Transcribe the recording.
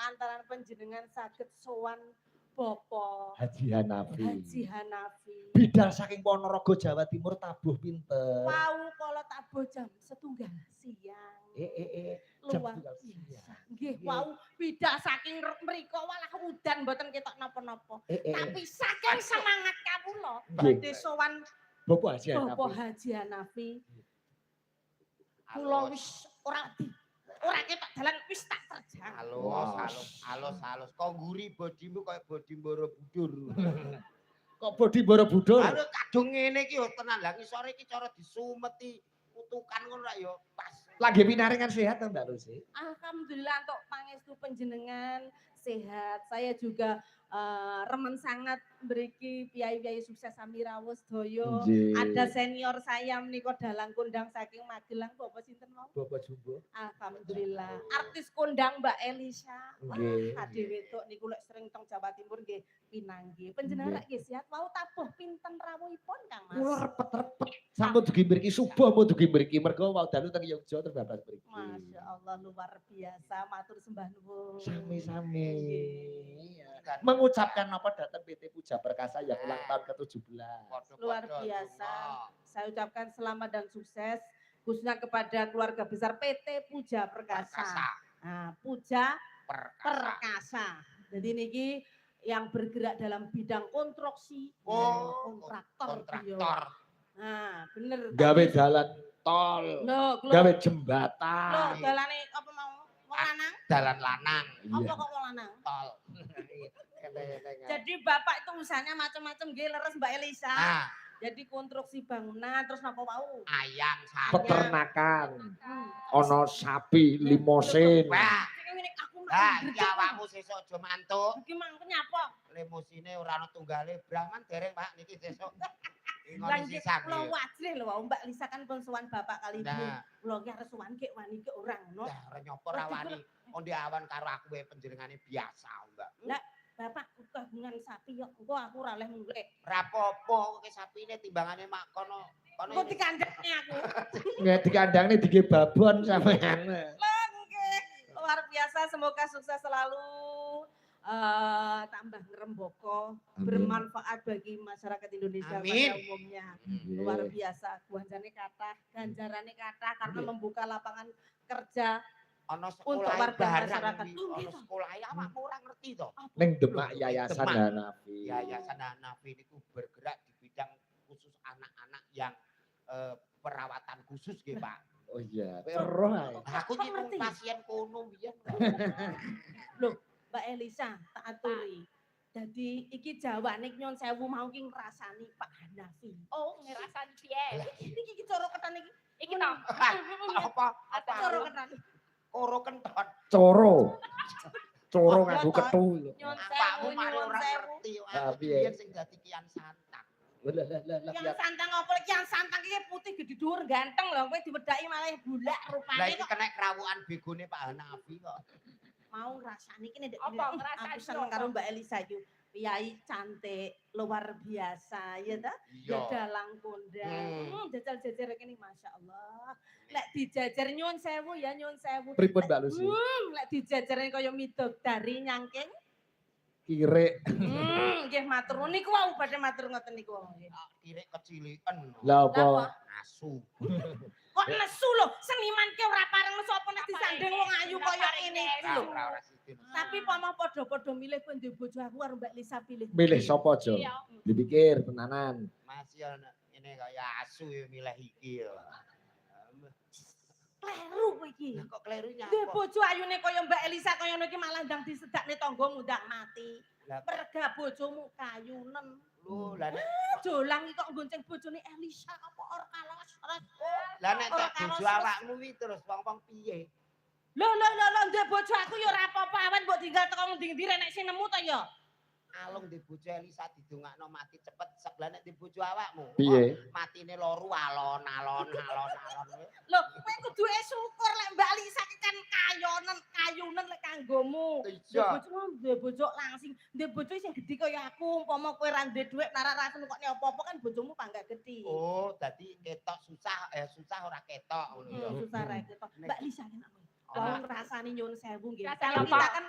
antara panjenengan saged sowan Bapak Haji Hanafi. Haji Hanafi. Bidal saking Ponorogo Jawa Timur tabuh pinter. Wau kala tabuh jam 1:30 siang. Luar biasa. Nggih, wau bidal saking mriko walah udan mboten ketok napa-napa. Tapi saking semangat kawula badhe sowan Bapak Haji Hanafi. Bapak Haji Hanafi. Kula wis ora ketok dalan wis tak terjang. Halus. Kok nguri bodimu kaya bodi Borobudur. Kok bodi Borobudur? Aduh kadung ngene iki yo tenan. Lah ngisore iki cara disumeti kutukan ngono ra yo pas. Lagi pinaringan sehat Mbak Lucy? Alhamdulillah untuk pangestu panjenengan sehat. Saya juga remen sangat mriki piyai-piyai sukses sami rawuh sedaya. Ada senior saya menika dalang kondang saking Magelang Bapak sinten mau? Bapak Jumbo. Alhamdulillah. Artis kondang Mbak Elisa. Nggih. Ade wedok niku lek sering teng Jawa Timur nggih pinanggih. Panjenengan nggih sehat mau tabuh pinten rawuhipun Kang Mas? Kula repet-repet. Sampun dugi mriki subuh pun dugi mriki mergo wau dalu teng Yogya terus babat mriki. Masya Allah luar biasa. Matur sembah nuwun. Sami-sami. Mengucapkan apa datang PT Puja Perkasa yang ulang tahun ke-17. Luar biasa. Saya ucapkan selamat dan sukses khususnya kepada keluarga besar PT Puja Perkasa. Nah, Puja Perkasa. Jadi niki yang bergerak dalam bidang konstruksi, kontraktor. Nah, bener. Gawe dalan tol. Gawe jembatan. Loh, dalane apa mau? Wong lanang? Dalan lanang. Apa kok wong lanang? Tol. Jadi Bapak itu usahanya macam-macam nggih leres Mbak Elisa. Nah, jadi konstruksi bangunan terus napa mau? ayam, sapi. Peternakan. Ono sapi, limosin. Wah, Aku iki awakmu sesuk aja mantuk. iki mangke nyapa? Limosine ora ono tunggale, Brahman dereng Pak niki sesuk. Lan iki kula wajrih lho Mbak Lisa kan pun sowan Bapak kali ini. Nah, Kula ki arep sowan ki wani ki ora ngono. ora nyopo rawani. Onde awan karo aku wae panjenengane biasa, Mbak. Lah Bapak kagungan sapi yo engko aku ora oleh mulih. Ora apa-apa kok sapine timbangane mak kono. Kok dikandakne aku. Nggak dikandangne dige babon sampean. Nggih. Luar biasa semoga sukses selalu. Tambah ngerembaka, bermanfaat bagi masyarakat Indonesia pada umumnya. Luar biasa, ganjarane kathah karena membuka lapangan kerja untuk warga masyarakat. Ono sekolah awakmu ora ngerti to. Ning Demak Yayasan Hanafi. Yayasan Hanafi niku bergerak di bidang khusus anak-anak yang perawatan khusus nggih, Pak. Oh iya, roh ae. Aku iki pasien kono biyen. Loh, Mbak Elisa tak aturi. Jadi iki jawane nyon sewu mau ki ngrasani Pak Hanafi. Oh, ngrasani piye? Iki cara ketan iki. Iki to. Apa? Cara ketan. Koro kentot. Coro nganggo ketu. Nyon Apakmu sewu, malah nyon ora sewu. ngerti. Piye? Biyen sing dadi kian santang. Yang santang apa lagi yang santang iki putih gede dhuwur ganteng lho kowe diwedaki malah bulak Lah rupane iki kok kena krawukan begone Pak Hanafi kok. mau ngrasani iki nek Apa aku ngrasani seneng apa? karo Mbak Elisa yo piyai cantik luar biasa ya ta Iya. dalang kondang jajal-jajal kene masyaallah lek dijajar nyuwun sewu ya nyuwun sewu Pripun Mbak Lucy? lek dijajarne kaya midodari nyangking Kirek. nggih matur niku wau badhe matur ngoten niku wau nggih. Kirek keciliken. Lah apa? Asu. Kok nesu lho, seniman ki ora pareng nesu apa nek disanding wong ayu kaya ngene iki lho. Ora sithik. Tapi pamah padha-padha milih kowe ndek bojo aku karo Mbak Lisa pilih. Milih sapa aja? Iya. Dipikir tenanan. Masih ana ini kaya asu ya milih iki ya. Kleru kowe iki. Lah kok kleru Ndek nyapa? bojo ayune kaya Mbak Elisa kaya ngono iki malah ndang disedakne tanggamu ndak mati. Lah Perga bojomu kayunen. lho lah nek Jolang iki kok gonceng bojone Elisa apa ora kalos. lah nek Ora tak bojo kalos. awakmu wi terus wong-wong piye? Lho ndek bojo aku ya ora apa-apa awan mbok tinggal teko ndi-ndi nek sing nemu ta ya. Alung di bojo Elisa didongakno mati cepet sebelah nek di bojo awakmu. Piye? Matine loro alon-alon. Lho, kowe kudu syukur lek Mbak Lisa iki kan kayunen lek kanggomu. Iya. Bojomu duwe bojo langsing, duwe bojo sing gedhi kaya aku, umpama kowe ra duwe dhuwit nara-nara nukokne apa-apa kan bojomu bangga gedhi. Oh, dadi ketok susah ora ketok ngono ya. Susah ra ketok. Mbak Lisa kan aku. Ora. Wong rasane nyuwun sewu nggih. Rasane Kalau apa? kita kan